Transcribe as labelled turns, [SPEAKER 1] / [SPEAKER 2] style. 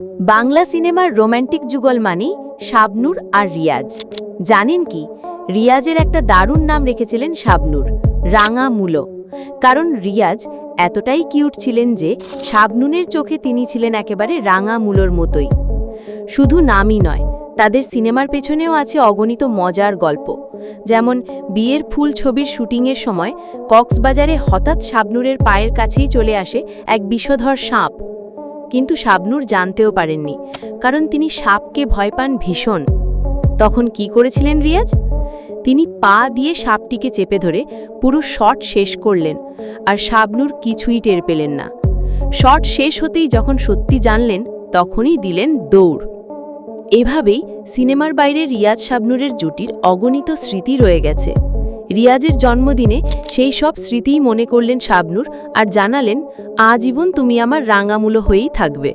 [SPEAKER 1] বাংলা সিনেমার রোম্যান্টিক যুগল মানেই শাবনূর আর রিয়াজ। জানেন কি, রিয়াজের একটা দারুণ নাম রেখেছিলেন শাবনূর, রাঙা মূলো। কারণ রিয়াজ এতটাই কিউট ছিলেন যে শাবনূরের চোখে তিনি ছিলেন একেবারে রাঙা মূলোর মতোই। শুধু নামই নয়, তাদের সিনেমার পেছনেও আছে অগণিত মজার গল্প। যেমন বিয়ের ফুল ছবির শুটিংয়ের সময় কক্সবাজারে হঠাৎ শাবনূরের পায়ের কাছেই চলে আসে এক বিষধর সাপ। কিন্তু শাবনূর জানতেও পারেননি, কারণ তিনি সাপকে ভয় পান ভীষণ। তখন কি করেছিলেন রিয়াজ? তিনি পা দিয়ে সাপটিকে চেপে ধরে পুরো শট শেষ করলেন, আর শাবনূর কিছুই টের পেলেন না। শট শেষ হতেই যখন সত্যি জানলেন, তখনই দিলেন দৌড়। এভাবেই সিনেমার বাইরে রিয়াজ শাবনূরের জুটির অগণিত স্মৃতি রয়ে গেছে। রিয়াজের জন্মদিনে সেই সব স্মৃতিই মনে করলেন শাবনূর, আর জানালেন, আজীবন তুমি আমার রাঙামূলো হয়েই থাকবে।